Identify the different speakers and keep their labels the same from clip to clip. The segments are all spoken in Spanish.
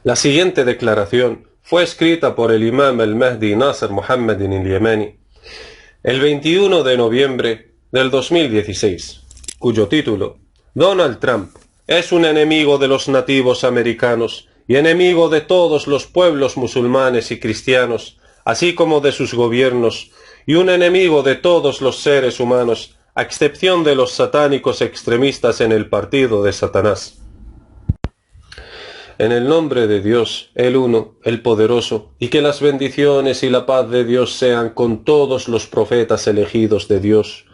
Speaker 1: La siguiente declaración fue escrita por el imam al-Mahdi Nasser Muhammad al-Yamani el 21 de noviembre del 2016, cuyo título: Donald Trump es un enemigo de los nativos americanos y enemigo de todos los pueblos musulmanes y cristianos, así como de sus gobiernos, y un enemigo de todos los seres humanos, a excepción de los satánicos extremistas en el partido de Satanás. En el nombre de Dios, el Uno, el Poderoso, y que las bendiciones y la paz de Dios sean con todos los profetas elegidos de Dios,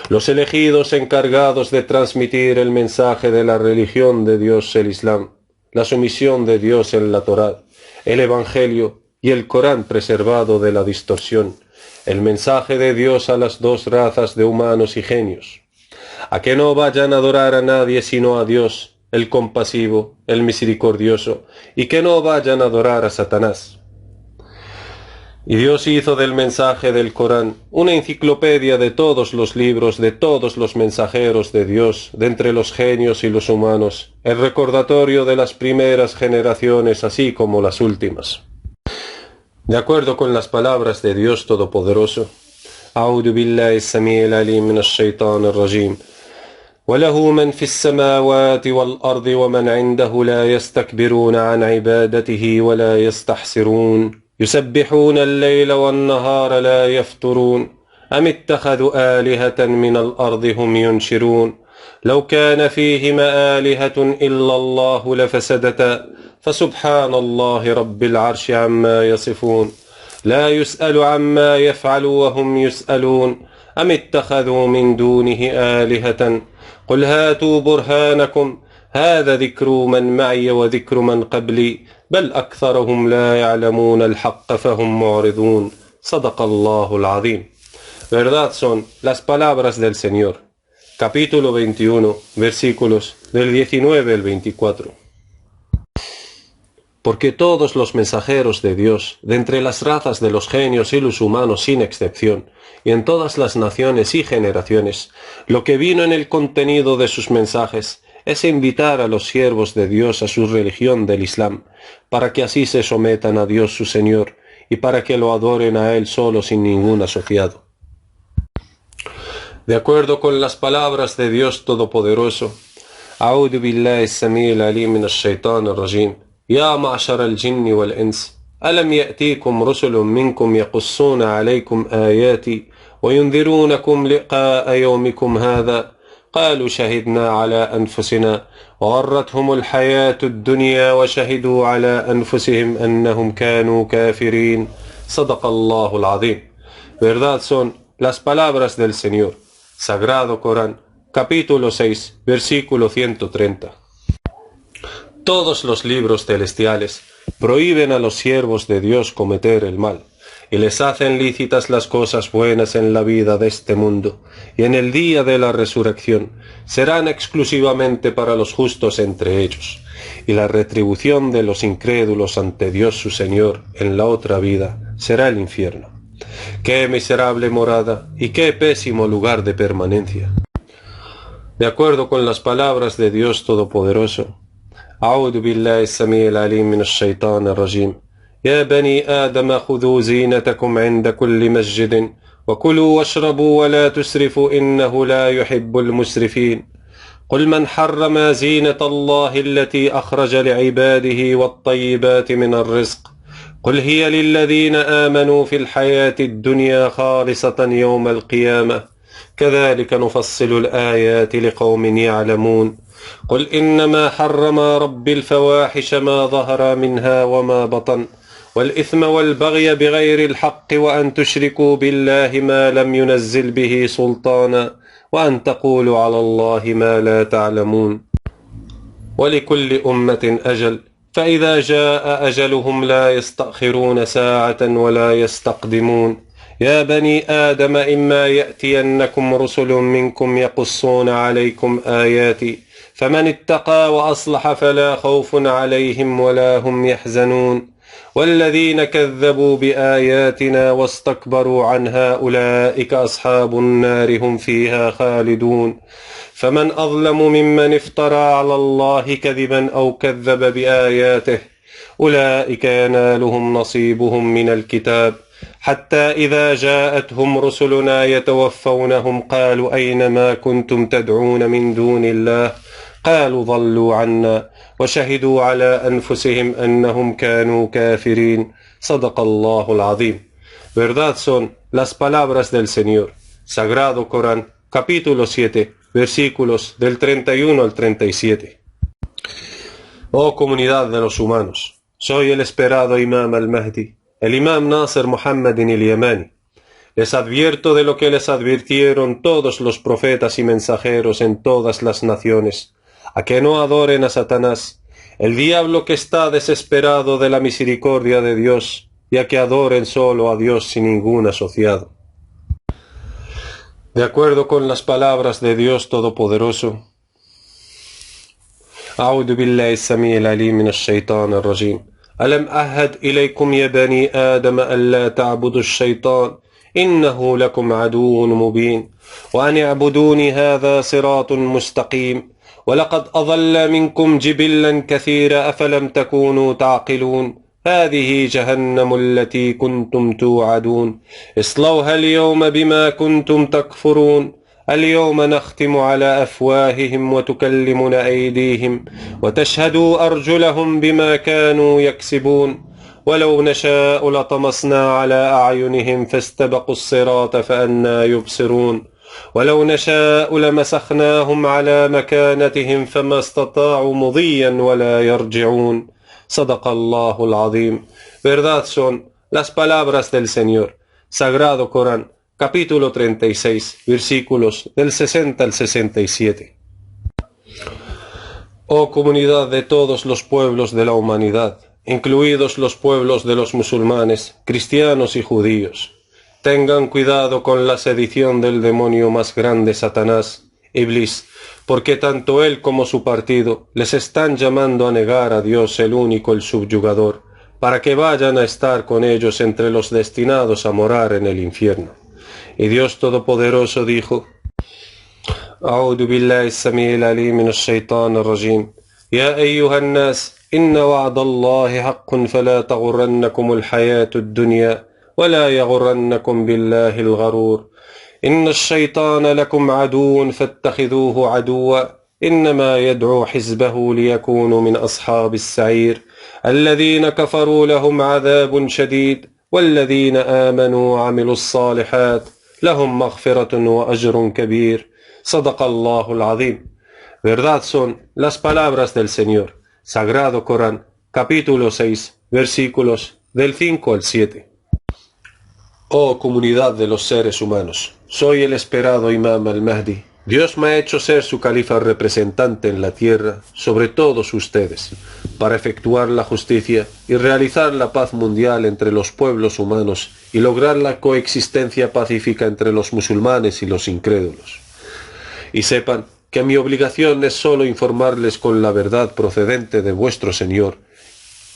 Speaker 1: los elegidos encargados de transmitir el mensaje de la religión de Dios, el Islam, la sumisión de Dios en la Torá, el Evangelio y el Corán preservado de la distorsión, el mensaje de Dios a las dos razas de humanos y genios, a que no vayan a adorar a nadie sino a Dios, el compasivo, el misericordioso, y que no vayan a adorar a Satanás. Y Dios hizo del mensaje del Corán una enciclopedia de todos los libros de todos los mensajeros de Dios, de entre los genios y los humanos, el recordatorio de las primeras generaciones así como las últimas. De acuerdo con las palabras de Dios Todopoderoso, A'udhu billahi as-sami'il alim minash shaitanir rajim. وله من في السماوات والأرض ومن عنده لا يستكبرون عن عبادته ولا يستحسرون يسبحون الليل والنهار لا يفترون أم اتخذوا آلهة من الأرض هم ينشرون لو كان فيهما آلهة إلا الله لفسدتا فسبحان الله رب العرش عما يصفون لا يسأل عما يفعل وهم يسألون أم اتخذوا من دونه آلهة قل هاتوا برهانكم هذا ذكر من معي وذكر من قبلي بل أكثرهم لا يعلمون الحق فهم معرضون صدق الله العظيم. Verdad son las palabras del Señor. Capítulo 21, versículos del 19 al 24. Porque todos los mensajeros de Dios, de entre las razas de los genios y los humanos sin excepción, y en todas las naciones y generaciones, lo que vino en el contenido de sus mensajes es invitar a los siervos de Dios a su religión del Islam, para que así se sometan a Dios su Señor, y para que lo adoren a Él solo sin ningún asociado. De acuerdo con las palabras de Dios Todopoderoso, A'udhu billahi as-sami'il alim minash shaitanir rajim. يا معشر الجن والإنس ألم يأتيكم رسل منكم يقصون عليكم آياتي وينذرونكم لقاء يومكم هذا قالوا شهدنا على أنفسنا وغرتهم الحياة الدنيا وشهدوا على أنفسهم أنهم كانوا كافرين صدق الله العظيم. Verdad son las palabras del Señor. Sagrado Corán, capítulo 6, versículo 130. Todos los libros celestiales prohíben a los siervos de Dios cometer el mal, y les hacen lícitas las cosas buenas en la vida de este mundo, y en el día de la resurrección serán exclusivamente para los justos entre ellos, y la retribución de los incrédulos ante Dios su Señor en la otra vida será el infierno. ¡Qué miserable morada y qué pésimo lugar de permanencia! De acuerdo con las palabras de Dios Todopoderoso, أعوذ بالله السميع العليم من الشيطان الرجيم يا بني آدم خذوا زينتكم عند كل مسجد وكلوا واشربوا ولا تسرفوا إنه لا يحب المسرفين قل من حرم زينة الله التي أخرج لعباده والطيبات من الرزق قل هي للذين آمنوا في الحياة الدنيا خالصة يوم القيامة كذلك نفصل الآيات لقوم يعلمون قل إنما حرم ربي الفواحش ما ظهر منها وما بطن والإثم والبغي بغير الحق وأن تشركوا بالله ما لم ينزل به سلطانا وأن تقولوا على الله ما لا تعلمون ولكل أمة أجل فإذا جاء أجلهم لا يستأخرون ساعة ولا يستقدمون يا بني آدم إما يأتينكم رسل منكم يقصون عليكم آياتي فمن اتقى وأصلح فلا خوف عليهم ولا هم يحزنون والذين كذبوا بآياتنا واستكبروا عنها أولئك أصحاب النار هم فيها خالدون فمن أظلم ممن افترى على الله كذبا أو كذب بآياته أولئك ينالهم نصيبهم من الكتاب حتى إذا جاءتهم رسلنا يتوفونهم قالوا أين ما كنتم تدعون من دون الله قالوا ضلوا عنا وشهدوا على أنفسهم أنهم كانوا كافرين صدق الله العظيم. Verdad son las palabras del Señor. Sagrado Corán, capítulo 7, versículos del 31 al 37. Oh comunidad de los humanos, soy el esperado Imam al-Mahdi, el Imam Nasr Muhammad al-Yamani. Les advierto de lo que les advirtieron todos los profetas y mensajeros en todas las naciones, a que no adoren a Satanás, el diablo que está desesperado de la misericordia de Dios, y a que adoren solo a Dios sin ningún asociado. De acuerdo con las palabras de Dios Todopoderoso, أعوذ بالله السميع العليم من الشيطان الرجيم ألم أعهد إليكم يا بني آدم ألا تعبدوا الشيطان إنه لكم عدو مبين وأن اعبدوني هذا صراط مستقيم ولقد أضل منكم جبلا كثيرا أفلم تكونوا تعقلون هذه جهنم التي كنتم توعدون اصلوها اليوم بما كنتم تكفرون اليوم نختم على أفواههم وتكلمنا أيديهم وتشهد أرجلهم بما كانوا يكسبون ولو نشاء لطمسنا على أعينهم فاستبقوا الصراط فأنى يبصرون ولو نشاء لمسخناهم على مكانتهم فما استطاعوا مضيا ولا يرجعون صدق الله العظيم. Verdad son las palabras del Señor. Sagrado Corán, capítulo 36, versículos del 60 al 67. Oh comunidad de todos los pueblos de la humanidad, incluidos los pueblos de los musulmanes, cristianos y judíos, tengan cuidado con la sedición del demonio más grande, Satanás, Iblis, porque tanto él como su partido les están llamando a negar a Dios el único, el subyugador, para que vayan a estar con ellos entre los destinados a morar en el infierno. Y Dios Todopoderoso dijo: أعوذ بالله السميع العليم من الشيطان الرجيم يا أيها الناس إن وعد الله حق فلا تغرنكم الحياة الدنيا ولا يغرنكم بالله الغرور إن الشيطان لكم عدو فاتخذوه عدوا إنما يدعو حزبه ليكونوا من أصحاب السعير الذين كفروا لهم عذاب شديد والذين آمنوا وعملوا الصالحات لهم مغفرة وأجر كبير صدق الله العظيم. Verdad son las palabras del Señor. Sagrado Corán, capítulo 6, versículos del 5 al 7. Oh comunidad de los seres humanos, soy el esperado Imam al-Mahdi. Dios me ha hecho ser su califa representante en la tierra sobre todos ustedes, para efectuar la justicia y realizar la paz mundial entre los pueblos humanos y lograr la coexistencia pacífica entre los musulmanes y los incrédulos. Y sepan que mi obligación es solo informarles con la verdad procedente de vuestro Señor,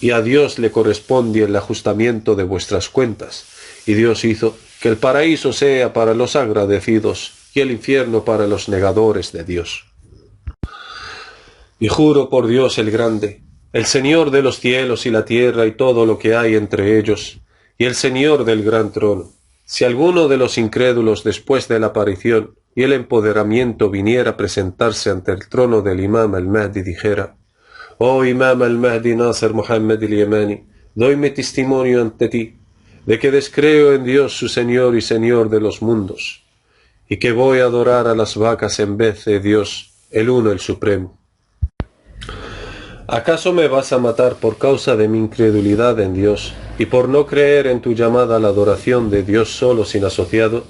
Speaker 1: y a Dios le corresponde el ajustamiento de vuestras cuentas, y Dios hizo que el paraíso sea para los agradecidos y el infierno para los negadores de Dios. Y juro por Dios el Grande, el Señor de los cielos y la tierra y todo lo que hay entre ellos, y el Señor del gran trono, si alguno de los incrédulos después de la aparición y el empoderamiento viniera a presentarse ante el trono del Imam al-Mahdi, dijera: Oh Imam al-Mahdi Nasr Muhammad al-Yamani, doy mi testimonio ante ti, de que descreo en Dios su Señor y Señor de los mundos, y que voy a adorar a las vacas en vez de Dios, el Uno, el Supremo. ¿Acaso me vas a matar por causa de mi incredulidad en Dios y por no creer en tu llamada a la adoración de Dios solo sin asociado?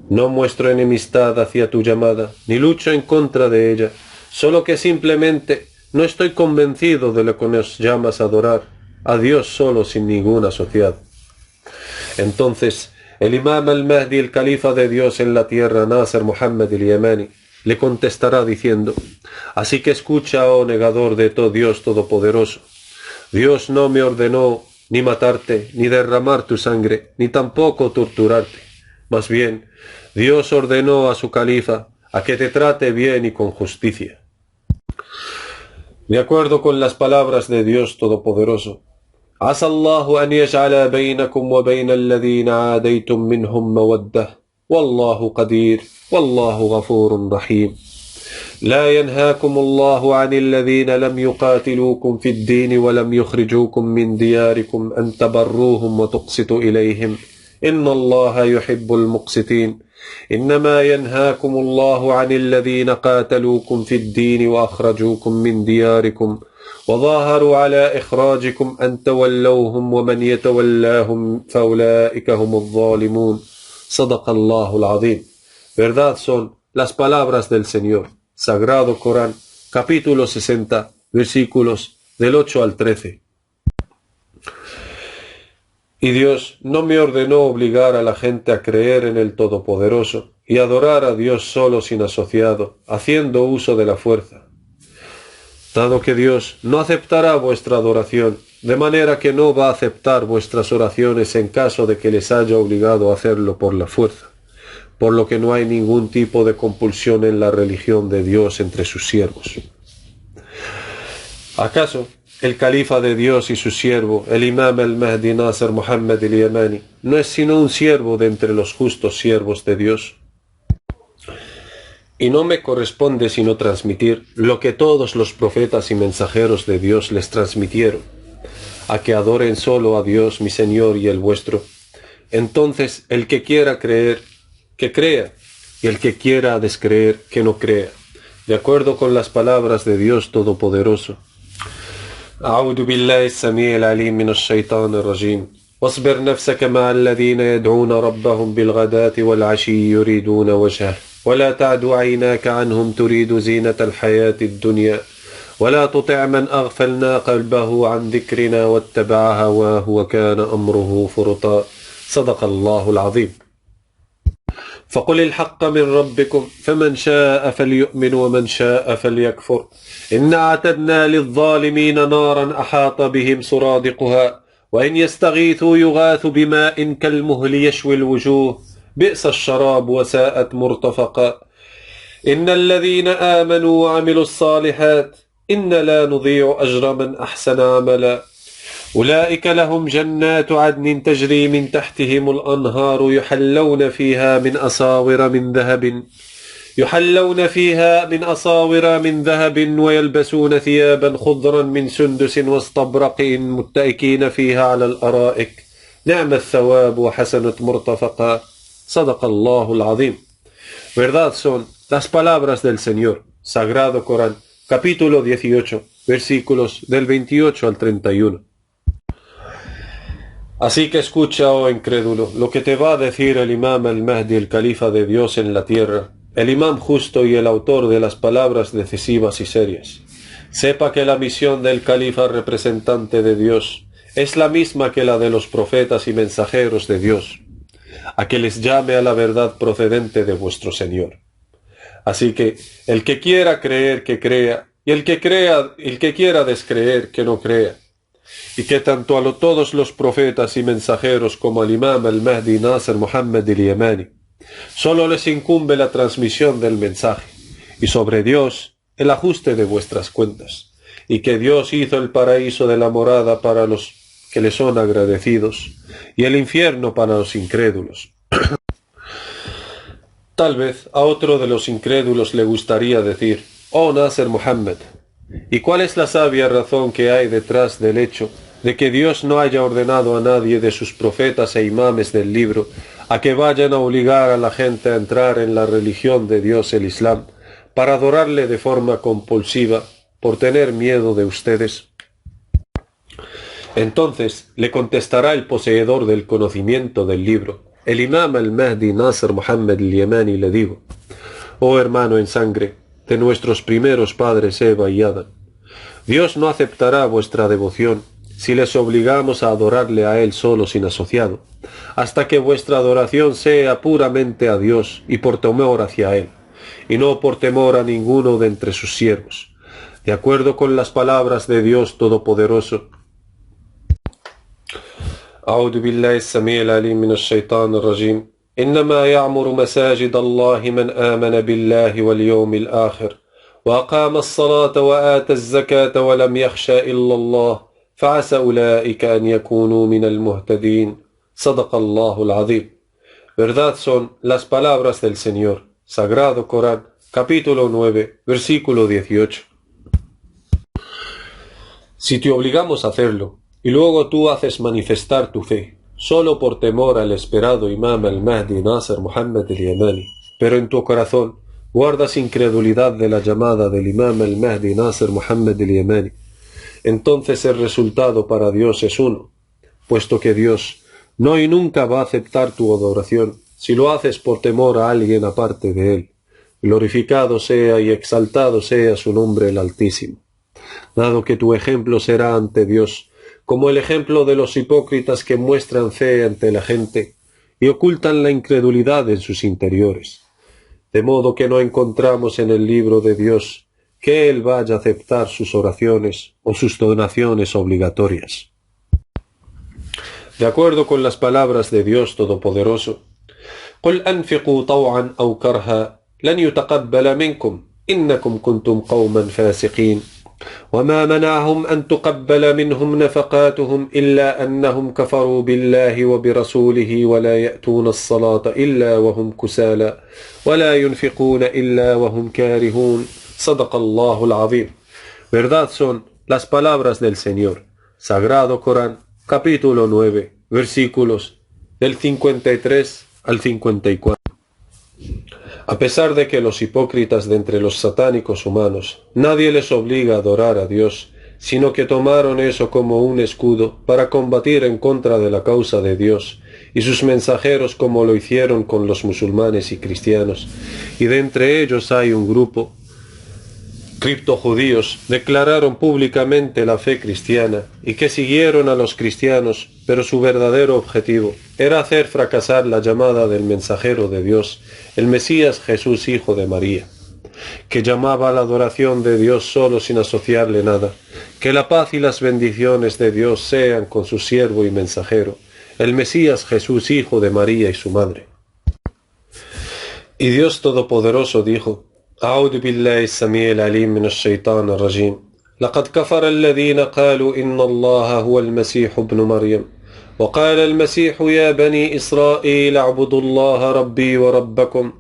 Speaker 1: No muestro enemistad hacia tu llamada, ni lucho en contra de ella, solo que simplemente no estoy convencido de lo que nos llamas a adorar, a Dios solo sin ningún asociado. Entonces, el Imam al-Mahdi, el califa de Dios en la tierra, Nasr Muhammad al-Yamani, le contestará diciendo: Así que escucha, oh negador de todo Dios Todopoderoso. Dios no me ordenó ni matarte, ni derramar tu sangre, ni tampoco torturarte. Más bien, Dios ordenó a su califa a que te trate bien y con justicia. De acuerdo con las palabras de Dios Todopoderoso, عسى الله أن يجعل بينكم وبين الذين عاديتم منهم مودة والله قدير والله غفور رحيم. لا ينهاكم الله عن الذين لم يقاتلوكم في الدين ولم يخرجوكم من دياركم أن تبروهم وتقسطوا إليهم إن الله يحب المقسطين. إنما ينهاكم الله عن الذين قاتلوكم في الدين وأخرجوكم من دياركم وظاهروا على إخراجكم أن تولوهم ومن يتولاهم فأولئك هم الظالمون. صدق الله العظيم. Verdad son las palabras del Señor. Sagrado Corán, capítulo 60, versículos del 8 al 13. Y Dios no me ordenó obligar a la gente a creer en el Todopoderoso y adorar a Dios solo sin asociado, haciendo uso de la fuerza. Dado que Dios no aceptará vuestra adoración, de manera que no va a aceptar vuestras oraciones en caso de que les haya obligado a hacerlo por la fuerza, por lo que no hay ningún tipo de compulsión en la religión de Dios entre sus siervos. ¿Acaso el califa de Dios y su siervo, el imam al-Mahdi Nasr Muhammad al-Yamani, no es sino un siervo de entre los justos siervos de Dios? Y no me corresponde sino transmitir lo que todos los profetas y mensajeros de Dios les transmitieron, a que adoren solo a Dios mi Señor y el vuestro. Entonces el que quiera creer, que crea, y el que quiera descreer, que no crea, de acuerdo con las palabras de Dios Todopoderoso. أعوذ بالله السميع العليم من الشيطان الرجيم واصبر نفسك مع الذين يدعون ربهم بالغداة والعشي يريدون وجهه ولا تعد عيناك عنهم تريد زينة الحياة الدنيا ولا تطع من أغفلنا قلبه عن ذكرنا واتبع هواه وكان أمره فرطا. صدق الله العظيم. فقل الحق من ربكم فمن شاء فليؤمن ومن شاء فليكفر إنا أعتدنا للظالمين نارا أحاط بهم سرادقها وإن يستغيثوا يغاثوا بماء كالمهل يشوي الوجوه بئس الشراب وساءت مرتفقا. إن الذين آمنوا وعملوا الصالحات إن لا نضيع أجر من أحسن عملا أولئك لهم جنات عدن تجري من تحتهم الأنهار يحلون فيها من أصاور من ذهب ويلبسون ثيابا خضرا من سندس واستبرق متكئين فيها على الأرائك نعم الثواب وحسنت مرتفقا. صدق الله العظيم. Verdad son las palabras del Señor. Sagrado Corán, capítulo 18, versículos del 28 al 31. Así que escucha, oh incrédulo, lo que te va a decir el imam al-Mahdi, el califa de Dios en la tierra, el imam justo y el autor de las palabras decisivas y serias. Sepa que la misión del califa representante de Dios es la misma que la de los profetas y mensajeros de Dios, a que les llame a la verdad procedente de vuestro Señor. Así que el que quiera creer, que crea, y el que quiera descreer, que no crea. Y que tanto a todos los profetas y mensajeros como al imam al-Mahdi Nasr Muhammad al-Yamani solo les incumbe la transmisión del mensaje y sobre Dios el ajuste de vuestras cuentas, y que Dios hizo el paraíso de la morada para los que le son agradecidos y el infierno para los incrédulos. Tal vez a otro de los incrédulos le gustaría decir: oh Nasr Muhammad, ¿y cuál es la sabia razón que hay detrás del hecho de que Dios no haya ordenado a nadie de sus profetas e imames del libro a que vayan a obligar a la gente a entrar en la religión de Dios, el Islam, para adorarle de forma compulsiva por tener miedo de ustedes? Entonces le contestará el poseedor del conocimiento del libro, el imam al-Mahdi Nasr Muhammad al-Yamani, le digo: oh hermano en sangre de nuestros primeros padres Eva y Adán, Dios no aceptará vuestra devoción si les obligamos a adorarle a Él solo sin asociado, hasta que vuestra adoración sea puramente a Dios y por temor hacia Él, y no por temor a ninguno de entre sus siervos, de acuerdo con las palabras de Dios Todopoderoso. أعوذ بالله السميع العليم من الشيطان الرجيم إنما يعمر مساجد الله من آمن بالله واليوم الآخر وأقام الصلاة وآتى الزكاة ولم يخش إلا الله فعسى أولئك أن يكونوا من المهتدين صدق الله العظيم. Verdad son las palabras del Señor. Sagrado Corán, capítulo 9, versículo 18. Si te obligamos a hacerlo, y luego tú haces manifestar tu fe, solo por temor al esperado Imam al-Mahdi Nasr Muhammad al-Yamani, pero en tu corazón guardas incredulidad de la llamada del Imam al-Mahdi Nasr Muhammad al-Yamani, entonces el resultado para Dios es uno, puesto que Dios no y nunca va a aceptar tu adoración si lo haces por temor a alguien aparte de Él. Glorificado sea y exaltado sea su nombre el Altísimo. Dado que tu ejemplo será ante Dios, como el ejemplo de los hipócritas que muestran fe ante la gente y ocultan la incredulidad en sus interiores. De modo que no encontramos en el libro de Dios que Él vaya a aceptar sus oraciones o sus donaciones obligatorias. De acuerdo con las palabras de Dios Todopoderoso, قُلْ أَنْفِقُوا طَوْعًا أَوْ كَرْهًا لَنْ يُتَقَبَّلَ مِنْكُمْ إِنَّكُمْ كُنْتُمْ قَوْمًا فَاسِقِينَ وما منعهم أن تقبل منهم نفقاتهم إلا أنهم كفروا بالله وبرسوله ولا يأتون الصلاة إلا وهم كسالى ولا ينفقون إلا وهم كارهون صدق الله العظيم. Verdad son las palabras del Señor. Sagrado Corán, capítulo 9, versículos del 53 al 54. A pesar de que los hipócritas de entre los satánicos humanos nadie les obliga a adorar a Dios, sino que tomaron eso como un escudo para combatir en contra de la causa de Dios y sus mensajeros, como lo hicieron con los musulmanes y cristianos, y de entre ellos hay un grupo criptojudíos, declararon públicamente la fe cristiana y que siguieron a los cristianos, pero su verdadero objetivo era hacer fracasar la llamada del mensajero de Dios, el Mesías Jesús, hijo de María, que llamaba a la adoración de Dios solo sin asociarle nada. Que la paz y las bendiciones de Dios sean con su siervo y mensajero, el Mesías Jesús, hijo de María y su madre. Y Dios Todopoderoso dijo: أعوذ بالله السميع العليم من الشيطان الرجيم لقد كفر الذين قالوا إن الله هو المسيح ابن مريم وقال المسيح يا بني إسرائيل اعبدوا الله ربي وربكم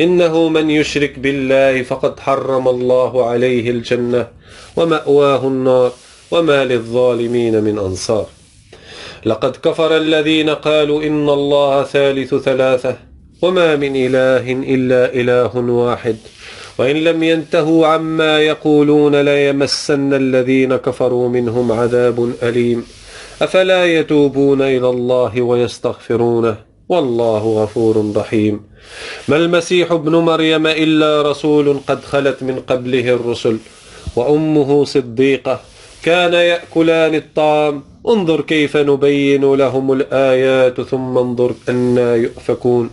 Speaker 1: إنه من يشرك بالله فقد حرم الله عليه الجنة ومأواه النار وما للظالمين من أنصار لقد كفر الذين قالوا إن الله ثالث ثلاثة وما من إله إلا إله واحد وإن لم ينتهوا عما يقولون ليمسن الذين كفروا منهم عذاب أليم أفلا يتوبون إلى الله ويستغفرونه والله غفور رحيم ما المسيح ابن مريم إلا رسول قد خلت من قبله الرسل وأمه صديقة كان يأكلان الطعام انظر كيف نبين لهم الآيات ثم انظر أنا يؤفكون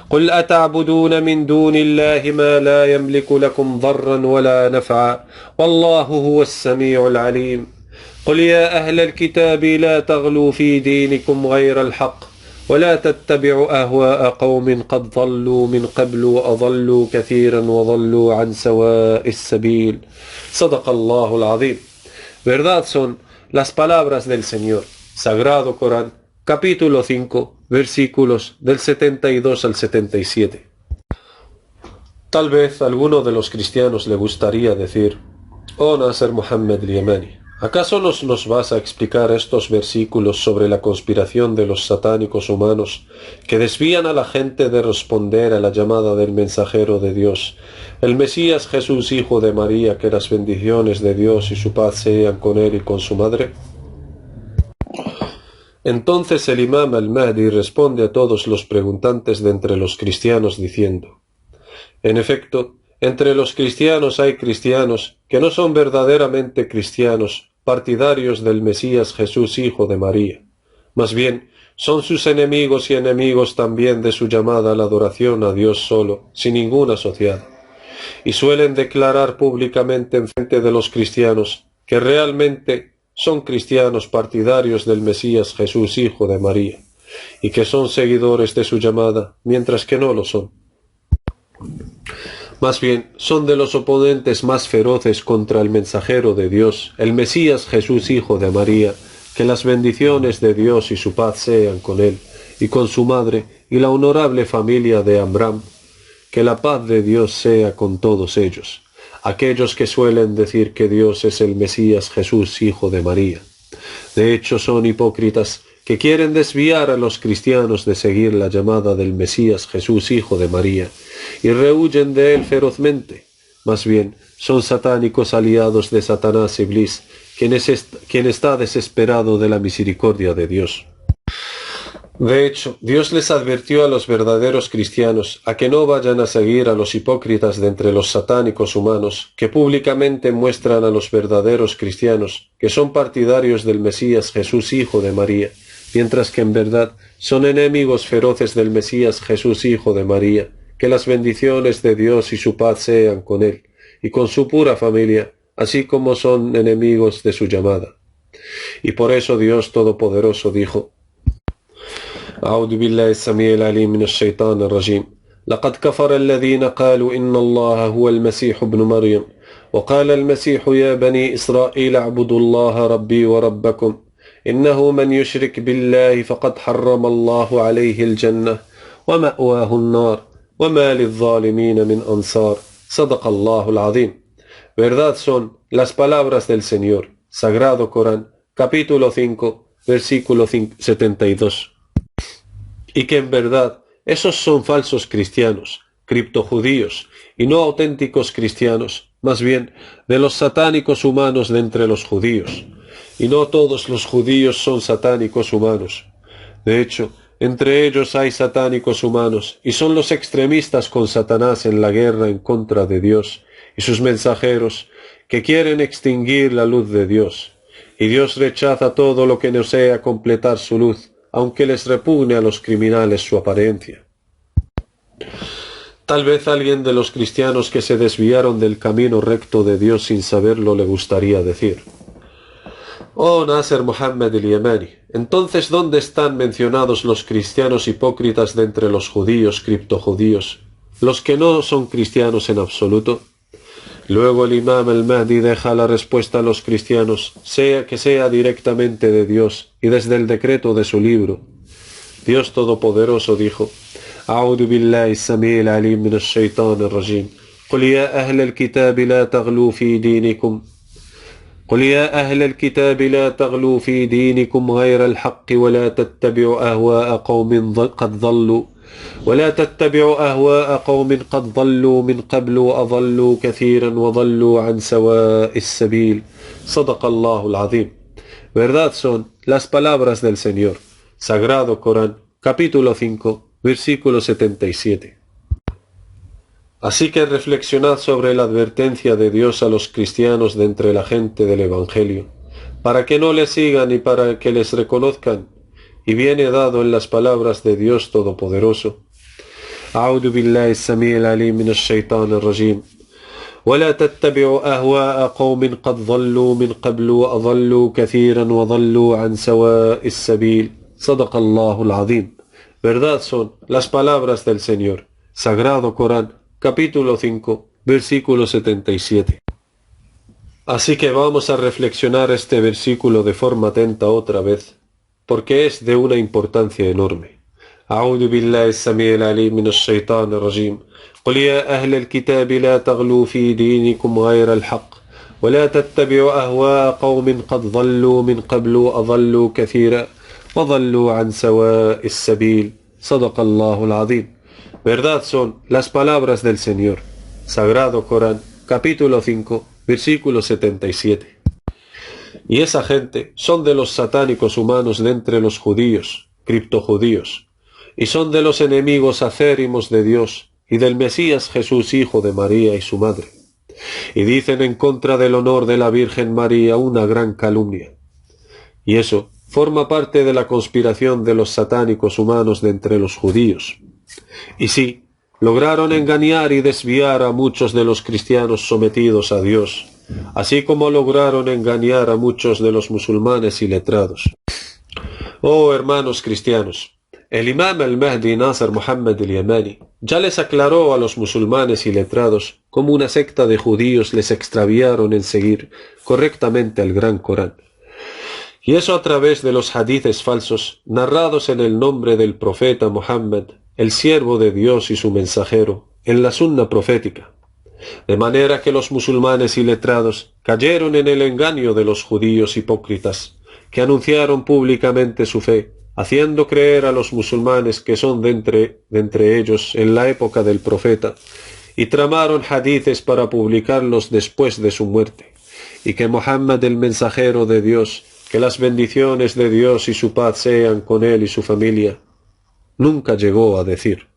Speaker 1: قل أتعبدون من دون الله ما لا يملك لكم ضرا ولا نفعا والله هو السميع العليم قل يا أهل الكتاب لا تغلوا في دينكم غير الحق ولا تتبعوا أهواء قوم قد ضلوا من قبل وأضلوا كثيرا وضلوا عن سواء السبيل صدق الله العظيم. Verdad son las palabras del Señor. Sagrado Corán, capítulo 5, versículos del 72 al 77. Tal vez a alguno de los cristianos le gustaría decir: oh Nasr Muhammad al-Yamani, ¿acaso nos vas a explicar estos versículos sobre la conspiración de los satánicos humanos que desvían a la gente de responder a la llamada del mensajero de Dios, el Mesías Jesús, hijo de María, que las bendiciones de Dios y su paz sean con él y con su madre? Entonces el Imam al-Mahdi responde a todos los preguntantes de entre los cristianos diciendo: en efecto, entre los cristianos hay cristianos que no son verdaderamente cristianos, partidarios del Mesías Jesús, hijo de María. Más bien, son sus enemigos y enemigos también de su llamada a la adoración a Dios solo, sin ningún asociado. Y suelen declarar públicamente en frente de los cristianos que realmente son cristianos partidarios del Mesías Jesús, hijo de María, y que son seguidores de su llamada, mientras que no lo son. Más bien, son de los oponentes más feroces contra el mensajero de Dios, el Mesías Jesús, hijo de María, que las bendiciones de Dios y su paz sean con él, y con su madre, y la honorable familia de Amram, que la paz de Dios sea con todos ellos, aquellos que suelen decir que Dios es el Mesías Jesús, hijo de María. De hecho, son hipócritas que quieren desviar a los cristianos de seguir la llamada del Mesías Jesús, hijo de María, y rehuyen de él ferozmente. Más bien, son satánicos aliados de Satanás y Iblis, quien está desesperado de la misericordia de Dios. De hecho, Dios les advirtió a los verdaderos cristianos a que no vayan a seguir a los hipócritas de entre los satánicos humanos, que públicamente muestran a los verdaderos cristianos que son partidarios del Mesías Jesús, hijo de María, mientras que en verdad son enemigos feroces del Mesías Jesús, hijo de María, que las bendiciones de Dios y su paz sean con él, y con su pura familia, así como son enemigos de su llamada. Y por eso Dios Todopoderoso dijo: أعوذ بالله السميع العليم من الشيطان الرجيم لقد كفر الذين قالوا إن الله هو المسيح ابن مريم وقال المسيح يا بني إسرائيل اعبدوا الله ربي وربكم إنه من يشرك بالله فقد حرم الله عليه الجنة ومأواه النار وما للظالمين من أنصار صدق الله العظيم. Verdad son las palabras del Señor. Sagrado Corán, capítulo 5, versículo 72. Y que en verdad esos son falsos cristianos, criptojudíos, y no auténticos cristianos, más bien de los satánicos humanos de entre los judíos. Y no todos los judíos son satánicos humanos. De hecho, entre ellos hay satánicos humanos, y son los extremistas con Satanás en la guerra en contra de Dios, y sus mensajeros, que quieren extinguir la luz de Dios. Y Dios rechaza todo lo que no sea completar su luz, aunque les repugne a los criminales su apariencia. Tal vez a alguien de los cristianos que se desviaron del camino recto de Dios sin saberlo le gustaría decir: «Oh Nasser Muhammad el-Yamani, entonces ¿dónde están mencionados los cristianos hipócritas de entre los judíos, criptojudíos, los que no son cristianos en absoluto?» Luego el imam al-Mahdi deja la respuesta a los cristianos, sea que sea directamente de Dios y desde el decreto de su libro. Dios Todopoderoso dijo: أعوذ بالله السميع العليم من الشيطان الرجيم قل يا أهل الكتاب لا تغلوا في دينكم قل يا أهل الكتاب لا تغلوا في دينكم غير الحق ولا تتبعوا أهواء قوم قد ضلوا من قبل وأضلوا كثيرا وضلوا عن سواء السبيل صدق الله العظيم. Verdad son las palabras del Señor. Sagrado Corán, capítulo 5, versículo 77. Así que reflexionad sobre la advertencia de Dios a los cristianos de entre la gente del Evangelio, para que no les sigan y para que les reconozcan, y viene dado en las palabras de Dios Todopoderoso. أعوذ بالله السميع العليم من الشيطان الرجيم ولا تتبعوا أهواء قوم قد ضلوا من قبل وأضلوا كثيرا وضلوا عن سواء السبيل صدق الله العظيم. Verdad son las palabras del Señor. Sagrado Corán, capítulo 5, versículo 77. Así que vamos a reflexionar este versículo de forma atenta otra vez, porque es de una importancia enorme. أعوذ بالله السميع العليم من الشيطان الرجيم قل يا أهل الكتاب لا تغلوا في دينكم غير الحق ولا تتبعوا أهواء قوم قد ضلوا من قبل وأضلوا كثيرا وضلوا عن سواء السبيل صدق الله العظيم. Verdad son las palabras del Señor. Sagrado Corán, capítulo 5, versículo 77. Y esa gente son de los satánicos humanos de entre los judíos, criptojudíos, y son de los enemigos acérimos de Dios y del Mesías Jesús, hijo de María y su madre. Y dicen en contra del honor de la Virgen María una gran calumnia. Y eso forma parte de la conspiración de los satánicos humanos de entre los judíos. Y sí, lograron engañar y desviar a muchos de los cristianos sometidos a Dios, así como lograron engañar a muchos de los musulmanes iletrados. Oh hermanos cristianos, el imam al-Mahdi Nasser Muhammad el-Yamani ya les aclaró a los musulmanes y letrados cómo una secta de judíos les extraviaron en seguir correctamente al Gran Corán. Y eso a través de los hadices falsos, narrados en el nombre del profeta Muhammad, el siervo de Dios y su mensajero, en la sunna profética. De manera que los musulmanes y letrados cayeron en el engaño de los judíos hipócritas, que anunciaron públicamente su fe, haciendo creer a los musulmanes que son de entre ellos en la época del profeta, y tramaron hadices para publicarlos después de su muerte, y que Muhammad el mensajero de Dios, que las bendiciones de Dios y su paz sean con él y su familia, nunca llegó a decir.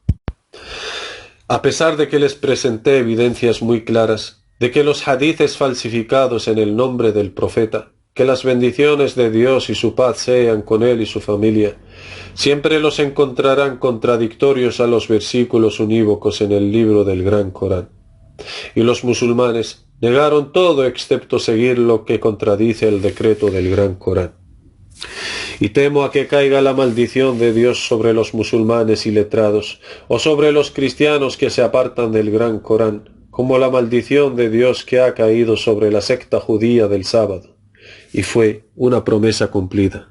Speaker 1: A pesar de que les presenté evidencias muy claras de que los hadices falsificados en el nombre del profeta, que las bendiciones de Dios y su paz sean con él y su familia, siempre los encontrarán contradictorios a los versículos unívocos en el libro del Gran Corán. Y los musulmanes negaron todo excepto seguir lo que contradice el decreto del Gran Corán. Y temo a que caiga la maldición de Dios sobre los musulmanes y letrados, o sobre los cristianos que se apartan del Gran Corán, como la maldición de Dios que ha caído sobre la secta judía del sábado. Y fue una promesa cumplida.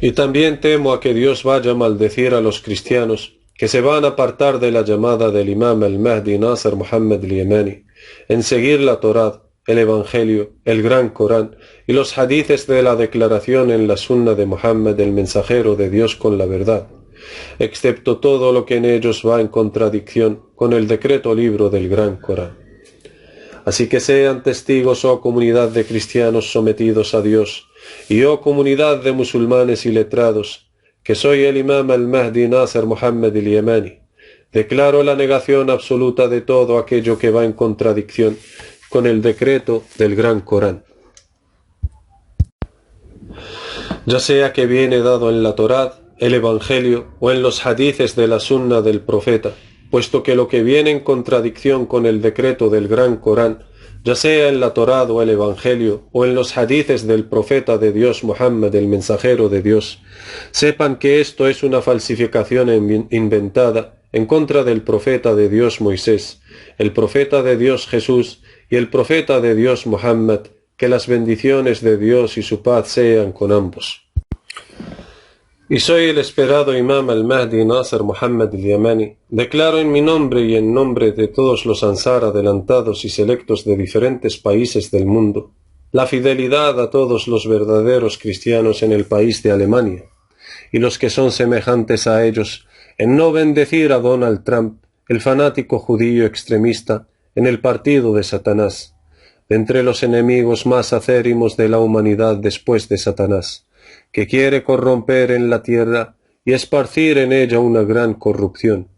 Speaker 1: Y también temo a que Dios vaya a maldecir a los cristianos que se van a apartar de la llamada del imam al-Mahdi Nasr Muhammad al-Yamani, en seguir la Torá, el Evangelio, el Gran Corán y los hadices de la declaración en la sunna de Muhammad el mensajero de Dios con la verdad, excepto todo lo que en ellos va en contradicción con el decreto libro del Gran Corán. Así que sean testigos, oh comunidad de cristianos sometidos a Dios, y oh comunidad de musulmanes y letrados, que soy el imam al-Mahdi Nasr Muhammad al-Yamani. Declaro la negación absoluta de todo aquello que va en contradicción con el decreto del Gran Corán, ya sea que viene dado en la Torá, el Evangelio o en los hadices de la sunna del profeta, puesto que lo que viene en contradicción con el decreto del Gran Corán, ya sea en la Torá o el Evangelio o en los hadices del profeta de Dios Muhammad el mensajero de Dios, sepan que esto es una falsificación inventada en contra del profeta de Dios Moisés, el profeta de Dios Jesús y el profeta de Dios Muhammad, que las bendiciones de Dios y su paz sean con ambos. Y soy el esperado imam al-Mahdi Nasr Muhammad al-Yamani. Declaro en mi nombre y en nombre de todos los ansar adelantados y selectos de diferentes países del mundo, la fidelidad a todos los verdaderos cristianos en el país de Alemania, y los que son semejantes a ellos, en no bendecir a Donald Trump, el fanático judío extremista, en el partido de Satanás, de entre los enemigos más acérimos de la humanidad después de Satanás, que quiere corromper en la tierra y esparcir en ella una gran corrupción,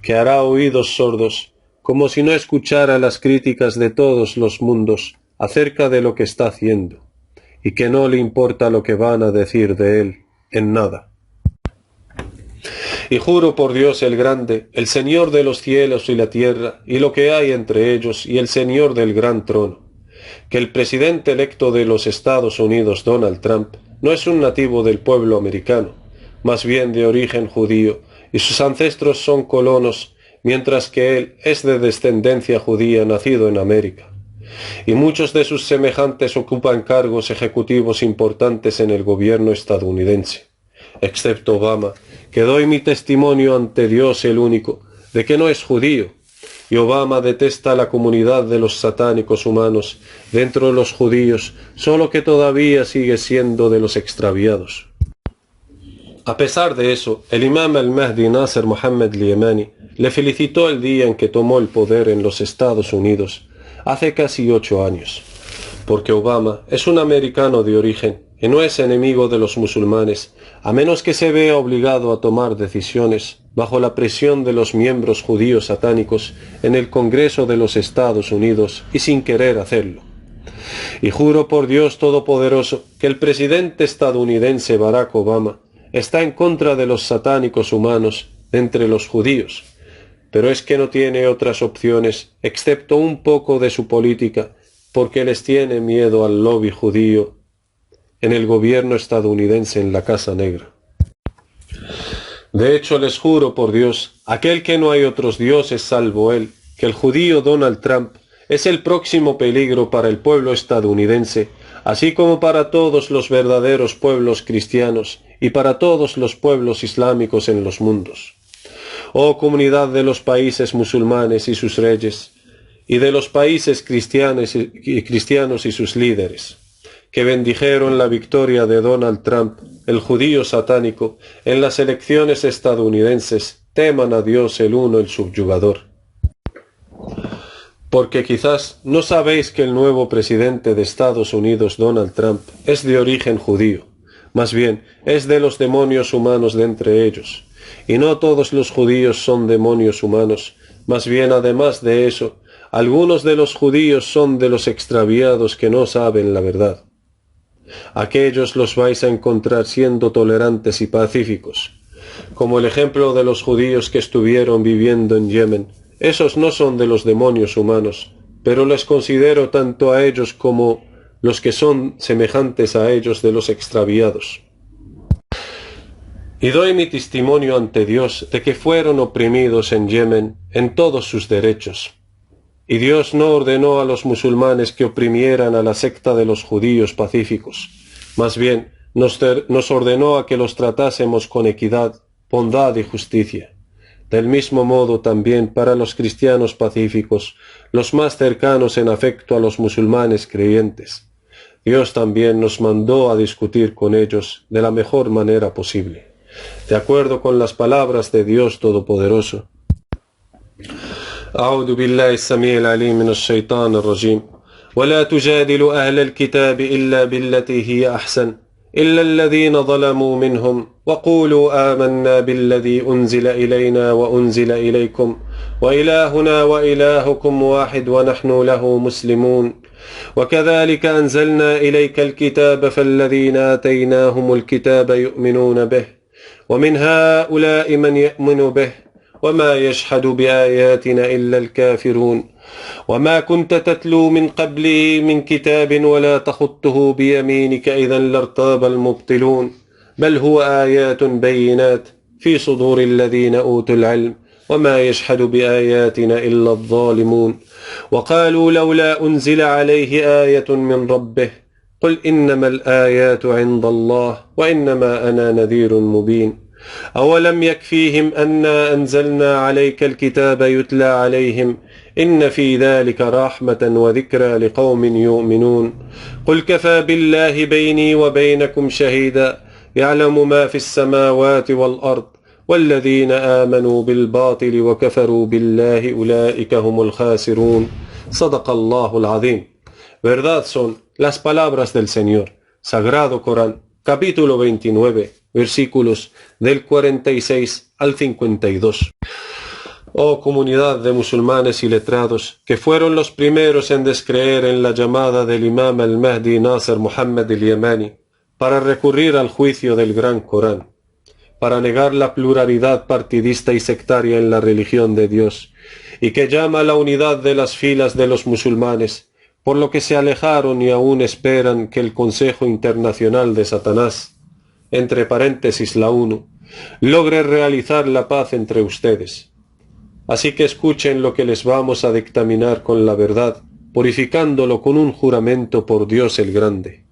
Speaker 1: que hará oídos sordos, como si no escuchara las críticas de todos los mundos acerca de lo que está haciendo, y que no le importa lo que van a decir de él, en nada. Y juro por Dios el grande, el Señor de los cielos y la tierra, y lo que hay entre ellos, y el Señor del gran trono, que el presidente electo de los Estados Unidos, Donald Trump, no es un nativo del pueblo americano, más bien de origen judío, y sus ancestros son colonos, mientras que él es de descendencia judía nacido en América. Y muchos de sus semejantes ocupan cargos ejecutivos importantes en el gobierno estadounidense, excepto Obama, que doy mi testimonio ante Dios el único, de que no es judío, y Obama detesta a la comunidad de los satánicos humanos dentro de los judíos, solo que todavía sigue siendo de los extraviados. A pesar de eso, el imam al-Mahdi Nasr Muhammad al-Yamani le felicitó el día en que tomó el poder en los Estados Unidos, hace casi 8 años, porque Obama es un americano de origen y no es enemigo de los musulmanes, a menos que se vea obligado a tomar decisiones bajo la presión de los miembros judíos satánicos en el Congreso de los Estados Unidos y sin querer hacerlo. Y juro por Dios Todopoderoso que el presidente estadounidense Barack Obama está en contra de los satánicos humanos entre los judíos, pero es que no tiene otras opciones excepto un poco de su política, porque les tiene miedo al lobby judío en el gobierno estadounidense en la Casa Negra. De hecho, les juro por Dios, aquel que no hay otros dioses salvo él, que el judío Donald Trump es el próximo peligro para el pueblo estadounidense, así como para todos los verdaderos pueblos cristianos y para todos los pueblos islámicos en los mundos. Oh comunidad de los países musulmanes y sus reyes, y de los países cristianos y sus líderes, que bendijeron la victoria de Donald Trump, el judío satánico, en las elecciones estadounidenses, teman a Dios el uno, el subyugador. Porque quizás no sabéis que el nuevo presidente de Estados Unidos, Donald Trump, es de origen judío. Más bien, es de los demonios humanos de entre ellos. Y no todos los judíos son demonios humanos. Más bien, además de eso, algunos de los judíos son de los extraviados que no saben la verdad. Aquellos los vais a encontrar siendo tolerantes y pacíficos. Como el ejemplo de los judíos que estuvieron viviendo en Yemen. Esos no son de los demonios humanos, pero les considero tanto a ellos como los que son semejantes a ellos de los extraviados. Y doy mi testimonio ante Dios de que fueron oprimidos en Yemen en todos sus derechos. Y Dios no ordenó a los musulmanes que oprimieran a la secta de los judíos pacíficos. Más bien, nos ordenó a que los tratásemos con equidad, bondad y justicia. Del mismo modo también para los cristianos pacíficos, los más cercanos en afecto a los musulmanes creyentes. Dios también nos mandó a discutir con ellos de la mejor manera posible, de acuerdo con las palabras de Dios Todopoderoso. أعوذ بالله السميع العليم من الشيطان الرجيم ولا تجادلوا أهل الكتاب إلا بالتي هي أحسن إلا الذين ظلموا منهم وقولوا آمنا بالذي أنزل إلينا وأنزل إليكم وإلهنا وإلهكم واحد ونحن له مسلمون وكذلك أنزلنا إليك الكتاب فالذين آتيناهم الكتاب يؤمنون به ومن هؤلاء من يؤمن به وما يجحد بآياتنا إلا الكافرون وما كنت تتلو من قبله من كتاب ولا تخطه بيمينك إذا لارتاب المبطلون بل هو آيات بينات في صدور الذين أوتوا العلم وما يجحد بآياتنا إلا الظالمون وقالوا لولا أنزل عليه آية من ربه قل إنما الآيات عند الله وإنما أنا نذير مبين أولم يكفيهم أنا أنزلنا عليك الكتاب يتلى عليهم إن في ذلك رحمة وذكرى لقوم يؤمنون قل كفى بالله بيني وبينكم شهيدا يعلم ما في السماوات والأرض والذين آمنوا بالباطل وكفروا بالله أولئك هم الخاسرون صدق الله العظيم. Verdad son las palabras del Señor. Sagrado Corán, capítulo 29, versículos del 46 al 52. Oh comunidad de musulmanes y letrados, que fueron los primeros en descreer en la llamada del imam al-Mahdi Nasser Muhammad al-Yamani, para recurrir al juicio del Gran Corán, para negar la pluralidad partidista y sectaria en la religión de Dios, y que llama a la unidad de las filas de los musulmanes, por lo que se alejaron y aún esperan que el Consejo Internacional de Satanás, entre paréntesis la ONU, logre realizar la paz entre ustedes. Así que escuchen lo que les vamos a dictaminar con la verdad, purificándolo con un juramento por Dios el Grande.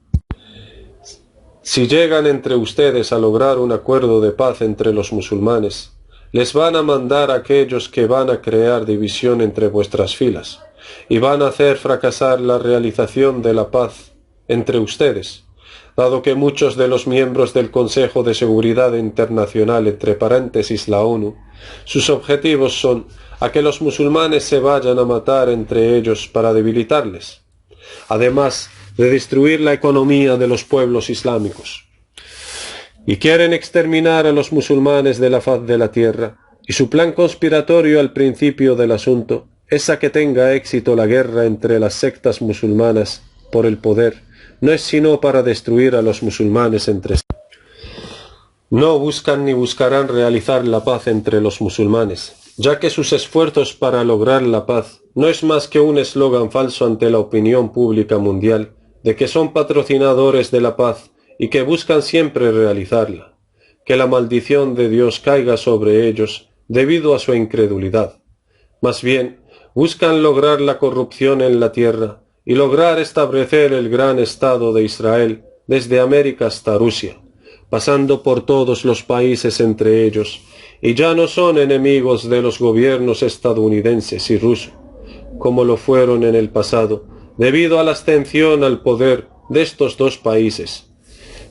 Speaker 1: Si llegan entre ustedes a lograr un acuerdo de paz entre los musulmanes, les van a mandar a aquellos que van a crear división entre vuestras filas, y van a hacer fracasar la realización de la paz entre ustedes, dado que muchos de los miembros del Consejo de Seguridad Internacional, entre paréntesis la ONU, sus objetivos son a que los musulmanes se vayan a matar entre ellos para debilitarles, además de destruir la economía de los pueblos islámicos. Y quieren exterminar a los musulmanes de la faz de la tierra, y su plan conspiratorio al principio del asunto es a que tenga éxito la guerra entre las sectas musulmanas por el poder, no es sino para destruir a los musulmanes entre sí. No buscan ni buscarán realizar la paz entre los musulmanes, ya que sus esfuerzos para lograr la paz no es más que un eslogan falso ante la opinión pública mundial de que son patrocinadores de la paz y que buscan siempre realizarla, que la maldición de Dios caiga sobre ellos debido a su incredulidad. Más bien, buscan lograr la corrupción en la tierra y lograr establecer el gran Estado de Israel desde América hasta Rusia, pasando por todos los países entre ellos, y ya no son enemigos de los gobiernos estadounidenses y rusos, como lo fueron en el pasado, debido a la ascensión al poder de estos dos países.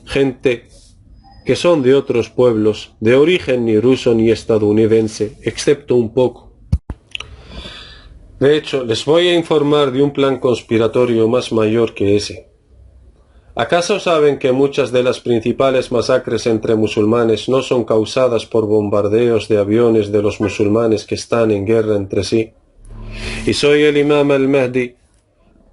Speaker 1: Gente que son de otros pueblos, de origen ni ruso ni estadounidense, excepto un poco. De hecho, les voy a informar de un plan conspiratorio más mayor que ese. ¿Acaso saben que muchas de las principales masacres entre musulmanes no son causadas por bombardeos de aviones de los musulmanes que están en guerra entre sí? Y soy el Imam al-Mahdi.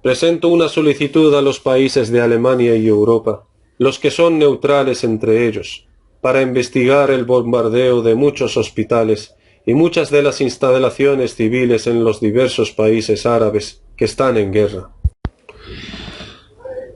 Speaker 1: Presento una solicitud a los países de Alemania y Europa, los que son neutrales entre ellos, para investigar el bombardeo de muchos hospitales y muchas de las instalaciones civiles en los diversos países árabes que están en guerra.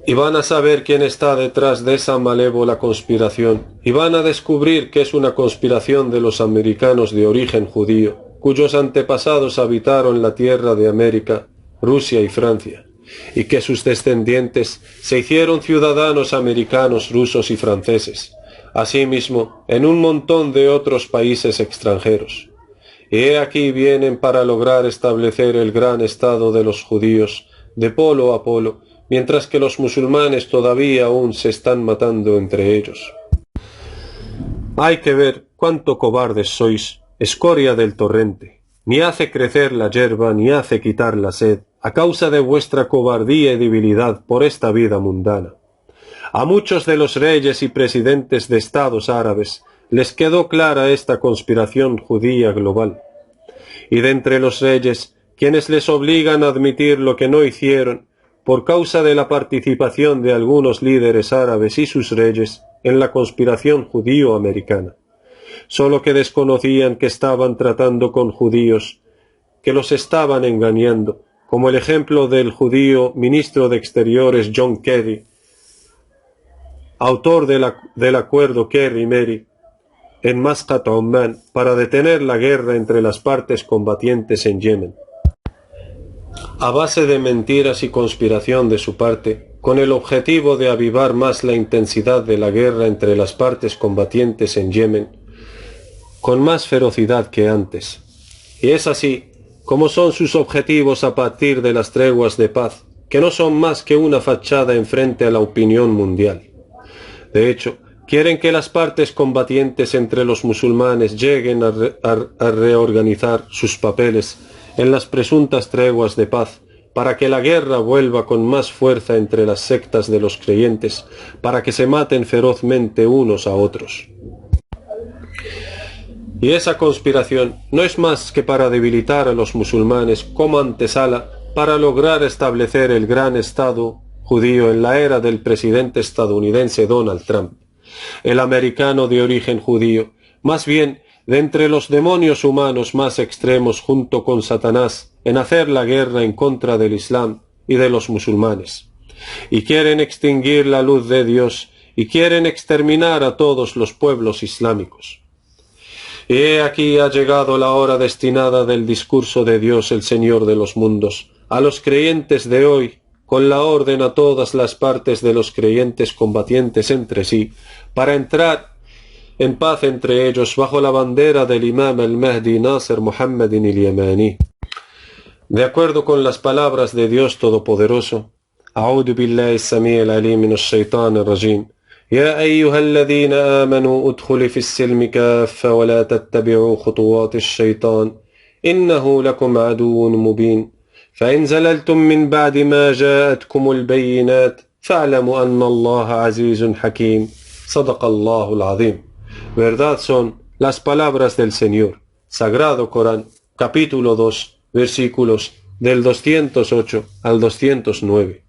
Speaker 1: Y van a saber quién está detrás de esa malévola conspiración, y van a descubrir que es una conspiración de los americanos de origen judío, cuyos antepasados habitaron la tierra de América, Rusia y Francia, y que sus descendientes se hicieron ciudadanos americanos, rusos y franceses, asimismo en un montón de otros países extranjeros. Y he aquí vienen para lograr establecer el gran estado de los judíos, de polo a polo, mientras que los musulmanes todavía aún se están matando entre ellos. Hay que ver cuánto cobardes sois, escoria del torrente. Ni hace crecer la yerba, ni hace quitar la sed, a causa de vuestra cobardía y debilidad por esta vida mundana. A muchos de los reyes y presidentes de estados árabes les quedó clara esta conspiración judía global. Y de entre los reyes, quienes les obligan a admitir lo que no hicieron, por causa de la participación de algunos líderes árabes y sus reyes en la conspiración judío-americana, solo que desconocían que estaban tratando con judíos, que los estaban engañando, como el ejemplo del judío ministro de Exteriores John Kerry, autor del acuerdo Kerry-Meri, en Masqat, Omán, para detener la guerra entre las partes combatientes en Yemen. A base de mentiras y conspiración de su parte, con el objetivo de avivar más la intensidad de la guerra entre las partes combatientes en Yemen, con más ferocidad que antes. Y es así como son sus objetivos a partir de las treguas de paz, que no son más que una fachada en frente a la opinión mundial. De hecho, quieren que las partes combatientes entre los musulmanes lleguen a reorganizar sus papeles en las presuntas treguas de paz, para que la guerra vuelva con más fuerza entre las sectas de los creyentes, para que se maten ferozmente unos a otros. Y esa conspiración no es más que para debilitar a los musulmanes como antesala para lograr establecer el gran Estado judío en la era del presidente estadounidense Donald Trump, el americano de origen judío, más bien de entre los demonios humanos más extremos junto con Satanás en hacer la guerra en contra del Islam y de los musulmanes. Y quieren extinguir la luz de Dios y quieren exterminar a todos los pueblos islámicos. Y he aquí ha llegado la hora destinada del discurso de Dios el Señor de los mundos, a los creyentes de hoy, con la orden a todas las partes de los creyentes combatientes entre sí, para entrar en paz entre ellos bajo la bandera del Imam al-Mahdi Nasser Muhammad al-Yamani. De acuerdo con las palabras de Dios Todopoderoso, A'udhu billahi as-sami' al-alim minash shaitanir rajim. يا أيها الذين آمنوا ادخلوا في السلم كافة ولا تتبعوا خطوات الشيطان إنه لكم عدو مبين فإن زللتم من بعد ما جاءتكم البينات فاعلموا أن الله عزيز حكيم صدق الله العظيم. Verdad son las palabras del Señor. Sagrado Corán, capítulo 2, versículos del 208 al 209.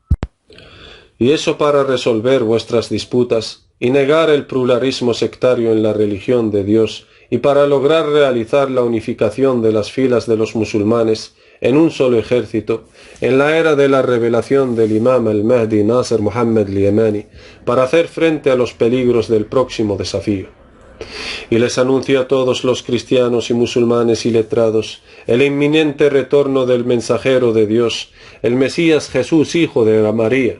Speaker 1: Y eso para resolver vuestras disputas y negar el pluralismo sectario en la religión de Dios y para lograr realizar la unificación de las filas de los musulmanes en un solo ejército en la era de la revelación del Imam al-Mahdi Nasser Muhammad al-Yamani para hacer frente a los peligros del próximo desafío. Y les anuncio a todos los cristianos y musulmanes iletrados el inminente retorno del mensajero de Dios, el Mesías Jesús, hijo de María,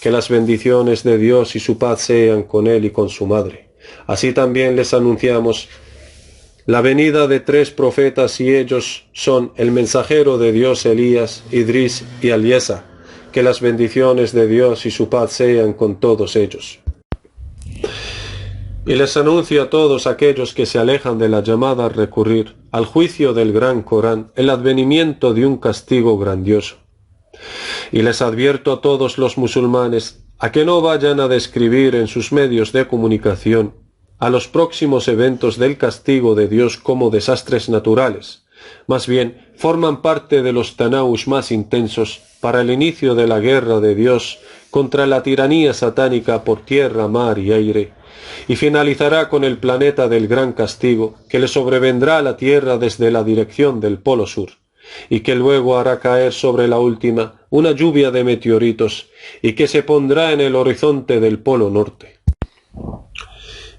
Speaker 1: que las bendiciones de Dios y su paz sean con él y con su madre. Así también les anunciamos la venida de 3 profetas, y ellos son el mensajero de Dios Elías, Idris y Aliesa, que las bendiciones de Dios y su paz sean con todos ellos. Y les anuncio a todos aquellos que se alejan de la llamada a recurrir al juicio del gran Corán el advenimiento de un castigo grandioso. Y les advierto a todos los musulmanes a que no vayan a describir en sus medios de comunicación a los próximos eventos del castigo de Dios como desastres naturales. Más bien, forman parte de los tanaush más intensos para el inicio de la guerra de Dios contra la tiranía satánica por tierra, mar y aire, y finalizará con el planeta del gran castigo que le sobrevendrá a la tierra desde la dirección del polo sur, y que luego hará caer sobre la última una lluvia de meteoritos, y que se pondrá en el horizonte del polo norte.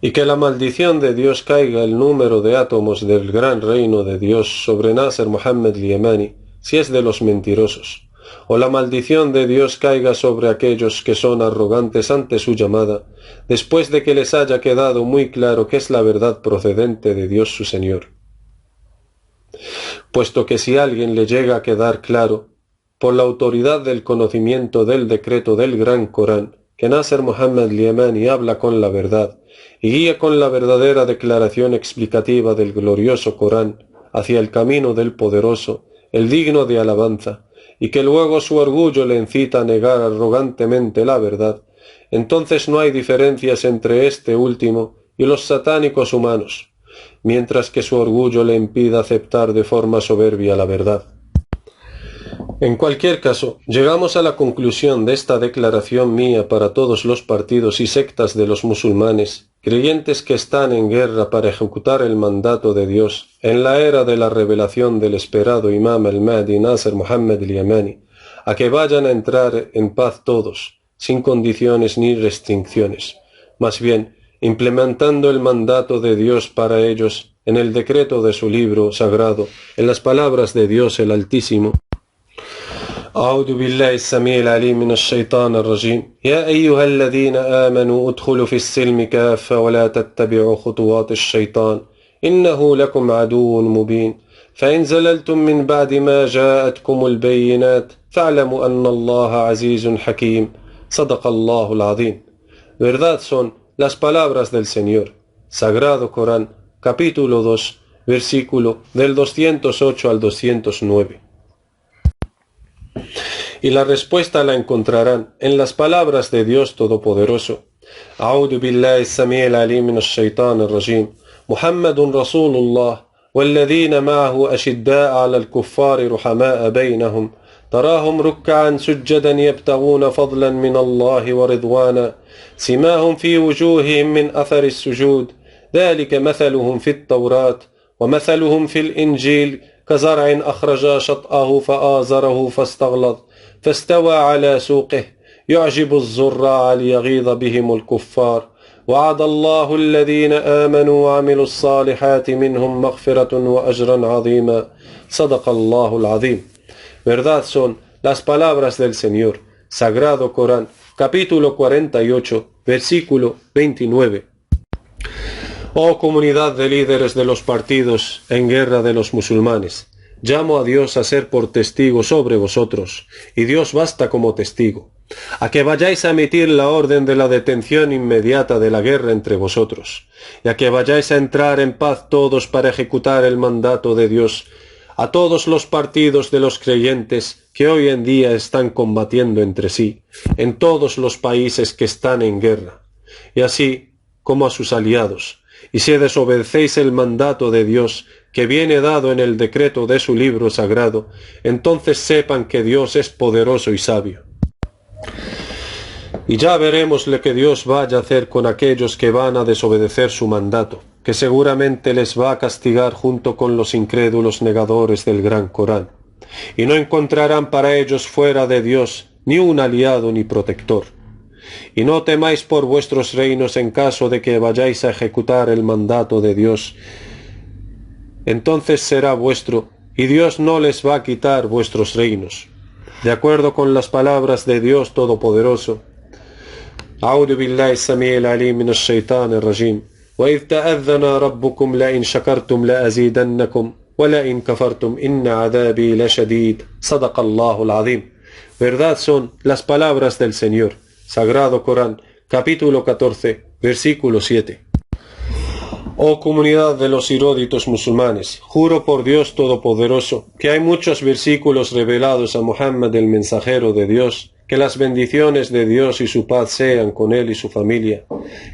Speaker 1: Y que la maldición de Dios caiga el número de átomos del gran reino de Dios sobre Nasser Mohammed Yemani, si es de los mentirosos, o la maldición de Dios caiga sobre aquellos que son arrogantes ante su llamada, después de que les haya quedado muy claro que es la verdad procedente de Dios su Señor. Puesto que si a alguien le llega a quedar claro, por la autoridad del conocimiento del decreto del gran Corán, que Nasser Mohammed Yemani habla con la verdad, y guía con la verdadera declaración explicativa del glorioso Corán hacia el camino del poderoso, el digno de alabanza, y que luego su orgullo le incita a negar arrogantemente la verdad, entonces no hay diferencias entre este último y los satánicos humanos, mientras que su orgullo le impida aceptar de forma soberbia la verdad. En cualquier caso, llegamos a la conclusión de esta declaración mía para todos los partidos y sectas de los musulmanes, creyentes que están en guerra para ejecutar el mandato de Dios en la era de la revelación del esperado Imam al-Mahdi Nasser Mohammed Yemani, a que vayan a entrar en paz todos, sin condiciones ni restricciones, más bien implementando el mandato de Dios para ellos en el decreto de su libro sagrado, en las palabras de Dios el Altísimo. أعوذ بالله السميع العليم من الشيطان الرجيم يا أيها الذين آمنوا ادخلوا في السلم كافة ولا تتبعوا خطوات الشيطان إنه لكم عدو مبين فإن زللتم من بعد ما جاءتكم البينات فاعلموا أن الله عزيز حكيم صدق الله العظيم. Verdad son las palabras del Señor. Sagrado Corán, capítulo 2, versículo del 208 al 209. Y la respuesta la encontrarán en las palabras de Dios Todopoderoso. أعوذ بالله السميع العليم من الشيطان الرجيم محمد رسول الله والذين معه أشداء على الكفار رحماء بينهم تراهم ركعا سجدا يبتغون فضلا من الله ورضوانا سماهم في وجوههم من أثر السجود ذلك مثلهم في التوراة ومثلهم في الإنجيل كزرع أخرج شطأه فآزره فاستغلظ فاستوى على سوقه يعجب الزراع ليغيظ بهم الكفار وعد الله الذين آمنوا وعملوا الصالحات منهم مغفرة وأجرا عظيما صدق الله العظيم. Verdad son las palabras del Señor. Sagrado Corán, capítulo 48, versículo 29. Oh comunidad de líderes de los partidos en guerra de los musulmanes, llamo a Dios a ser por testigo sobre vosotros, y Dios basta como testigo, a que vayáis a emitir la orden de la detención inmediata de la guerra entre vosotros, y a que vayáis a entrar en paz todos para ejecutar el mandato de Dios, a todos los partidos de los creyentes que hoy en día están combatiendo entre sí, en todos los países que están en guerra, y así como a sus aliados, y si desobedecéis el mandato de Dios que viene dado en el decreto de su libro sagrado, entonces sepan que Dios es poderoso y sabio. Y ya veremos lo que Dios vaya a hacer con aquellos que van a desobedecer su mandato, que seguramente les va a castigar junto con los incrédulos negadores del gran Corán. Y no encontrarán para ellos fuera de Dios ni un aliado ni protector. y no temáis por vuestros reinos en caso de que vayáis a ejecutar el mandato de Dios. Entonces será vuestro, y Dios no les va a quitar vuestros reinos. De acuerdo con las palabras de Dios Todopoderoso. أعوذ بالله السميع العليم من الشيطان الرجيم وإذ تأذن ربكم لئن شكرتم لأزيدنكم ولئن كفرتم إن عذابي لشديد صدق الله العظيم. Verdad son las palabras del Señor. Sagrado Corán, capítulo 14, versículo 7. Oh comunidad de los eruditos musulmanes, juro por Dios Todopoderoso que hay muchos versículos revelados a Muhammad el mensajero de Dios, que las bendiciones de Dios y su paz sean con él y su familia,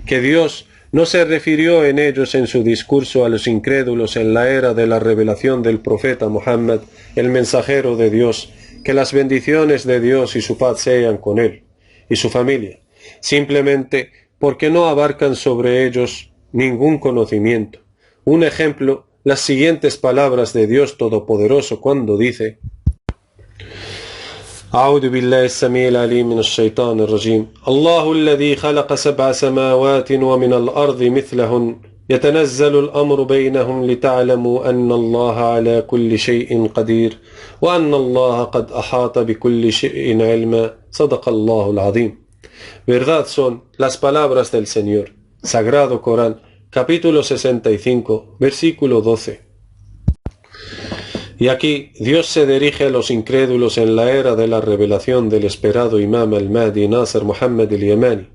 Speaker 1: que Dios no se refirió en ellos en su discurso a los incrédulos en la era de la revelación del profeta Muhammad, el mensajero de Dios, que las bendiciones de Dios y su paz sean con él y su familia, simplemente porque no abarcan sobre ellos ningún conocimiento. Un ejemplo, las siguientes palabras de Dios Todopoderoso cuando dice: أعوذ بالله السميع العليم من الشيطان الرجيم الله الذي خلق 7 سماوات ومن الأرض مثلهن يتنزل الأمر بينهم لتعلموا أن الله على كل شيء قدير وأن الله قد أحاط بكل شيء علما صدق الله العظيم. Verdad son las palabras del Señor. Sagrado Corán, capítulo 65, versículo 12. Y aquí Dios se dirige a los incrédulos en la era de la revelación del esperado Imam al-Mahdi Nasr Muhammad al-Yamani,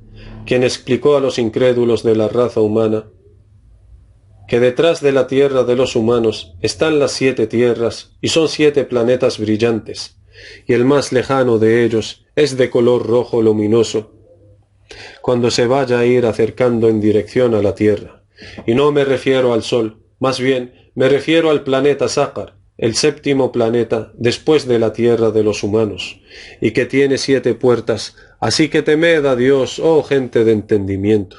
Speaker 1: quien explicó a los incrédulos de la raza humana que detrás de la tierra de los humanos están las 7 tierras y son 7 planetas brillantes, y el más lejano de ellos es de color rojo luminoso cuando se vaya a ir acercando en dirección a la tierra. Y no me refiero al Sol, más bien me refiero al planeta Sácar, el 7º planeta después de la tierra de los humanos, y que tiene 7 puertas, así que temed a Dios, oh gente de entendimiento.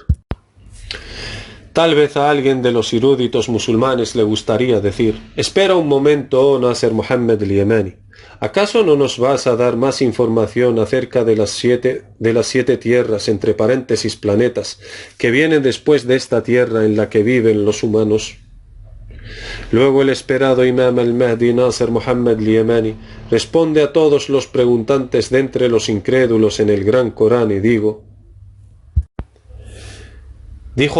Speaker 1: Tal vez a alguien de los eruditos musulmanes le gustaría decir: espera un momento, oh Nasr Muhammad al-Yamani, ¿acaso no nos vas a dar más información acerca de las 7 tierras, entre paréntesis planetas, que vienen después de esta tierra en la que viven los humanos? Luego el esperado Imam al-Mahdi Nasr Muhammad al-Yamani responde a todos los preguntantes de entre los incrédulos en el Gran Corán y dijo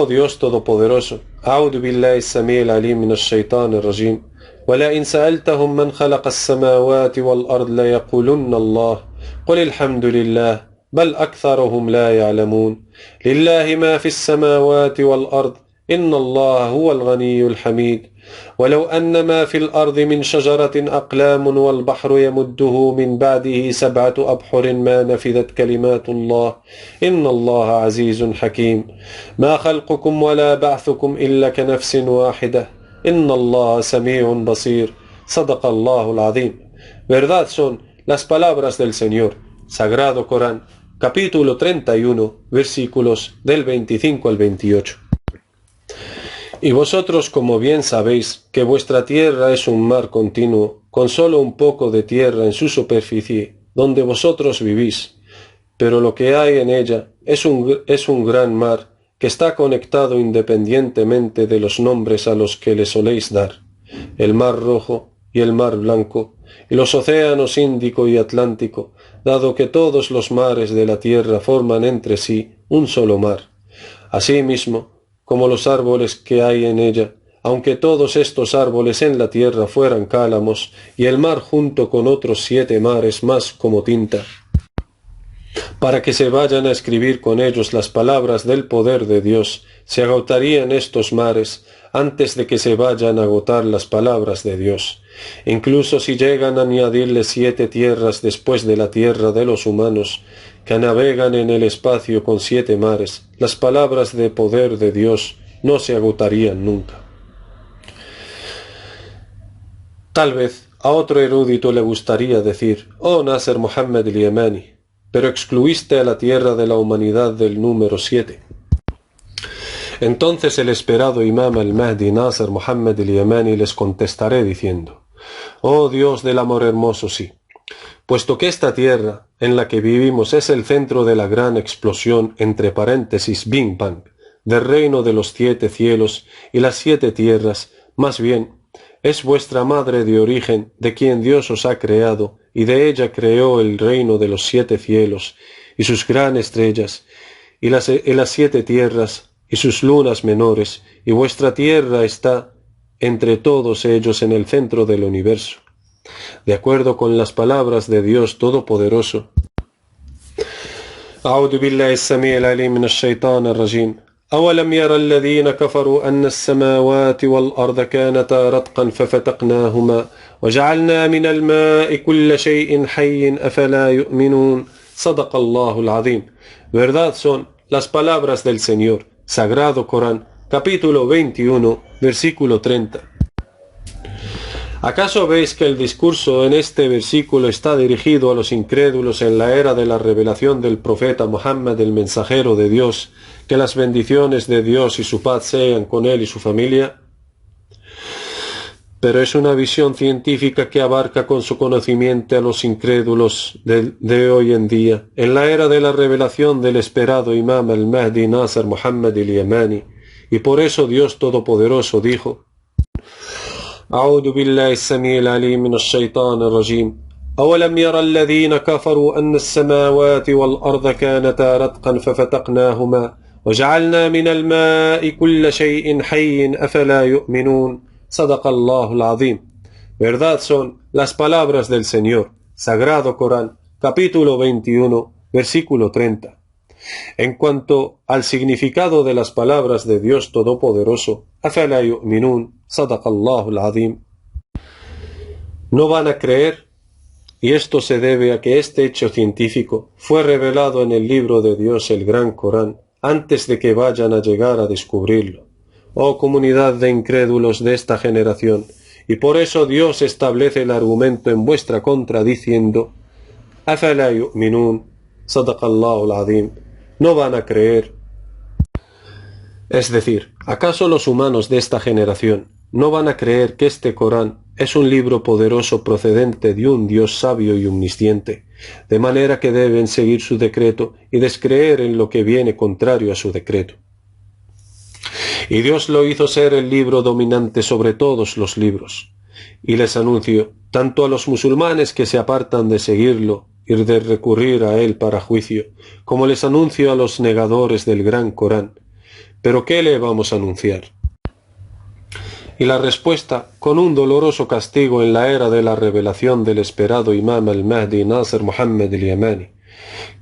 Speaker 1: Dios Todopoderoso: A'udhu billahi as-sami'il alim minash shaitanir rajim ولئن سألتهم من خلق السماوات والأرض ليقولن الله قل الحمد لله بل أكثرهم لا يعلمون لله ما في السماوات والأرض إن الله هو الغني الحميد ولو أن ما في الأرض من شجرة أقلام والبحر يمده من بعده 7 أبحر ما نفذت كلمات الله إن الله عزيز حكيم ما خلقكم ولا بعثكم إلا كنفس واحدة إن الله سميع بصير صدق الله العظيم. Verdad son las palabras del Señor. Sagrado Corán, capítulo 31, versículos del 25 al 28. Y vosotros, como bien sabéis, que vuestra tierra es un mar continuo, con solo un poco de tierra en su superficie, donde vosotros vivís, pero lo que hay en ella es un gran mar, que está conectado independientemente de los nombres a los que le soléis dar, el Mar Rojo y el Mar Blanco, y los océanos Índico y Atlántico, dado que todos los mares de la tierra forman entre sí un solo mar. Asimismo, como los árboles que hay en ella, aunque todos estos árboles en la tierra fueran cálamos, y el mar junto con otros 7 mares más como tinta, para que se vayan a escribir con ellos las palabras del poder de Dios, se agotarían estos mares antes de que se vayan a agotar las palabras de Dios. Incluso si llegan a añadirle 7 tierras después de la tierra de los humanos, que navegan en el espacio con 7 mares, las palabras de poder de Dios no se agotarían nunca. Tal vez a otro erudito le gustaría decir: oh Nasr Muhammad al-Yamani, pero excluiste a la tierra de la humanidad del número 7. Entonces el esperado Imam al-Mahdi Nasr Muhammad al-Yamani les contestaré diciendo: oh Dios del amor hermoso, sí, puesto que esta tierra en la que vivimos es el centro de la gran explosión, entre paréntesis Big Bang, del reino de los 7 cielos y las 7 tierras, más bien, es vuestra madre de origen, de quien Dios os ha creado, y de ella creó el reino de los 7 cielos, y sus gran estrellas, y las 7 tierras, y sus lunas menores, y vuestra tierra está entre todos ellos en el centro del universo. De acuerdo con las palabras de Dios Todopoderoso. أعوذ بالله السميع العليم من الشيطان الرجيم أولم ير الذين كفروا أن السماوات والأرض كانتا رتقا ففتقناهما وجعلنا من الماء كل شيء حي أفلا يؤمنون صدق الله العظيم. Verdad son las palabras del Señor, Sagrado Corán, capítulo 21, versículo 30. ¿Acaso veis que el discurso en este versículo está dirigido a los incrédulos en la era de la revelación del profeta Muhammad, el mensajero de Dios, que las bendiciones de Dios y su paz sean con él y su familia? Pero es una visión científica que abarca con su conocimiento a los incrédulos de hoy en día, en la era de la revelación del esperado Imam al-Mahdi Nasr Muhammad al-Yamani, y por eso Dios Todopoderoso dijo: أعوذ بالله السميع العليم من الشيطان الرجيم أولم ير الذين كفروا أن السماوات والأرض كانتا رتقا ففتقناهما وجعلنا من الماء كل شيء حي أفلا يؤمنون صدق الله العظيم. Verdad son las palabras del Señor, Sagrado Corán, capítulo 21, versículo 30. En cuanto al significado de las palabras de Dios Todopoderoso, أفلا يؤمنون صدق الله العظيم, no van a creer, y esto se debe a que este hecho científico fue revelado en el libro de Dios, el Gran Corán, antes de que vayan a llegar a descubrirlo, oh comunidad de incrédulos de esta generación, y por eso Dios establece el argumento en vuestra contra diciendo: أفلا يؤمنون صدق الله العظيم, no van a creer. Es decir, ¿acaso los humanos de esta generación no van a creer que este Corán es un libro poderoso procedente de un Dios sabio y omnisciente, de manera que deben seguir su decreto y descreer en lo que viene contrario a su decreto? Y Dios lo hizo ser el libro dominante sobre todos los libros, y les anuncio, tanto a los musulmanes que se apartan de seguirlo y de recurrir a él para juicio, como les anuncio a los negadores del Gran Corán. ¿Pero qué le vamos a anunciar? Y la respuesta, con un doloroso castigo en la era de la revelación del esperado Imam al-Mahdi Nasr Muhammad al-Yamani,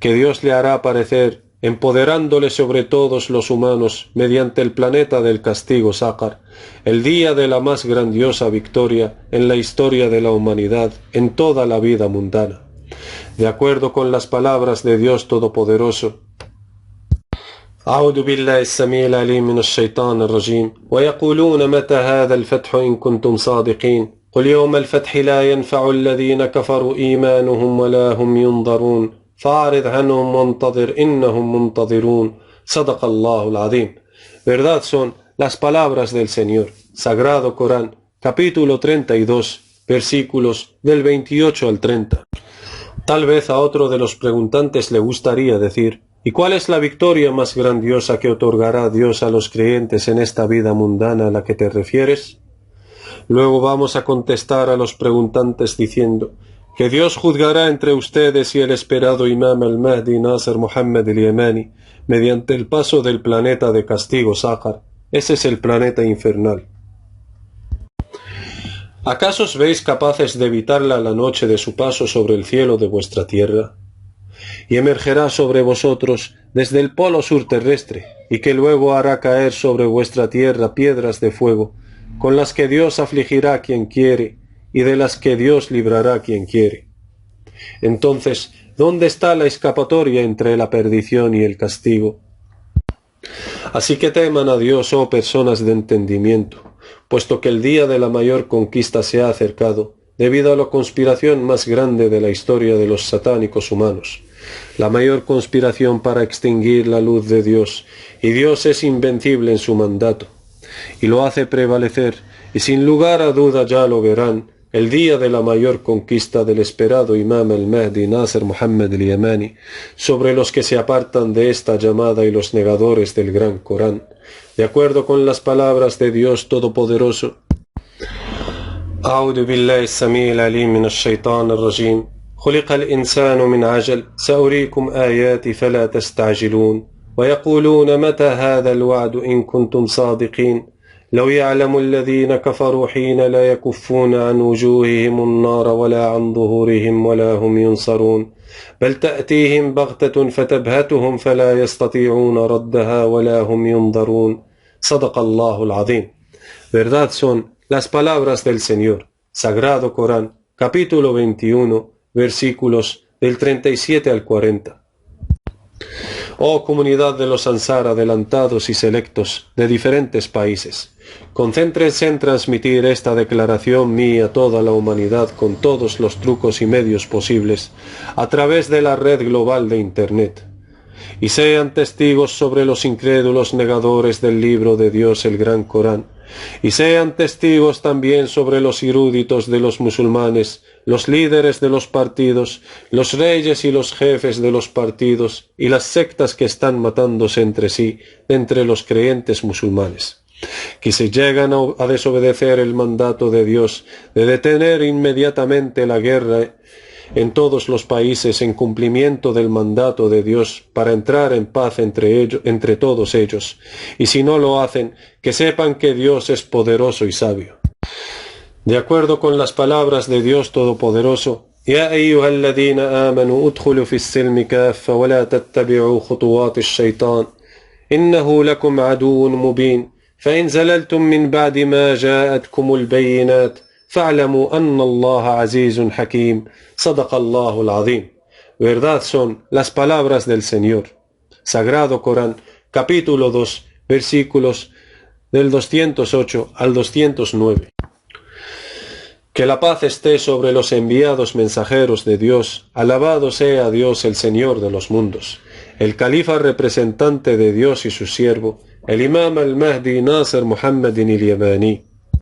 Speaker 1: que Dios le hará aparecer empoderándole sobre todos los humanos mediante el planeta del castigo Sácar, el día de la más grandiosa victoria en la historia de la humanidad en toda la vida mundana. De acuerdo con las palabras de Dios Todopoderoso. أعوذ بالله السميع العليم من الشيطان الرجيم ويقولون متى هذا الفتح إن كنتم صادقين قل يوم الفتح لا ينفع الذين كفروا إيمانهم ولا هم ينظرون فأعرض عنهم وانتظر إنهم منتظرون صدق الله العظيم. Verdad son las palabras del Señor, Sagrado Corán, capítulo 32, versículos del 28 al 30. Tal vez a otro de los preguntantes le gustaría decir: ¿y cuál es la victoria más grandiosa que otorgará Dios a los creyentes en esta vida mundana a la que te refieres? Luego vamos a contestar a los preguntantes diciendo que Dios juzgará entre ustedes y el esperado Imam al-Mahdi Nasr Muhammad al-Yamani mediante el paso del planeta de castigo Sácar. Ese es el planeta infernal. ¿Acaso os veis capaces de evitarla la noche de su paso sobre el cielo de vuestra tierra? Y emergerá sobre vosotros desde el polo sur terrestre, y que luego hará caer sobre vuestra tierra piedras de fuego, con las que Dios afligirá a quien quiere, y de las que Dios librará a quien quiere. Entonces, ¿dónde está la escapatoria entre la perdición y el castigo? Así que teman a Dios, oh personas de entendimiento, puesto que el día de la mayor conquista se ha acercado, debido a la conspiración más grande de la historia de los satánicos humanos, la mayor conspiración para extinguir la luz de Dios, y Dios es invencible en su mandato, y lo hace prevalecer, y sin lugar a duda ya lo verán, el día de la mayor conquista del esperado Imam al-Mahdi Nasr Muhammad al-Yamani, sobre los que se apartan de esta llamada y los negadores del Gran Corán, de acuerdo con las palabras de Dios Todopoderoso. أعوذ بالله السميع العليم من الشيطان الرجيم خلق الإنسان من عجل سأريكم آياتي فلا تستعجلون ويقولون متى هذا الوعد إن كنتم صادقين لو يعلم الذين كفروا حين لا يكفون عن وجوههم النار ولا عن ظهورهم ولا هم ينصرون بل تأتيهم بغتة فتبهتهم فلا يستطيعون ردها ولا هم ينظرون صدق الله العظيم. Verdad son las palabras del Señor. Sagrado Corán, capítulo 21, versículos del 37 al 40. Oh comunidad de los Ansar adelantados y selectos de diferentes países, concéntrense en transmitir esta declaración mía a toda la humanidad con todos los trucos y medios posibles a través de la red global de Internet. Y sean testigos sobre los incrédulos negadores del libro de Dios, el Gran Corán, y sean testigos también sobre los eruditos de los musulmanes, los líderes de los partidos, los reyes y los jefes de los partidos, y las sectas que están matándose entre sí, entre los creyentes musulmanes, que si llegan a desobedecer el mandato de Dios de detener inmediatamente la guerra en todos los países en cumplimiento del mandato de Dios para entrar en paz entre todos ellos, y si no lo hacen, que sepan que Dios es poderoso y sabio. De acuerdo con las palabras de Dios Todopoderoso, يا أيها الذين آمنوا ادخلوا في السلم كافة ولا تتبعوا خطوات الشيطان إنه لكم عدو مبين فإن زللتم من بعد ما جاءتكم البينات فاعلموا أن الله عزيز حكيم صدق الله العظيم. Verdad son las palabras del Señor. Sagrado Corán, capítulo 2, versículos del 208 al 209. Que la paz esté sobre los enviados mensajeros de Dios. Alabado sea Dios, el Señor de los mundos, el califa representante de Dios y su siervo, el Imam al-Mahdi Nasr Muhammad al-Yamani.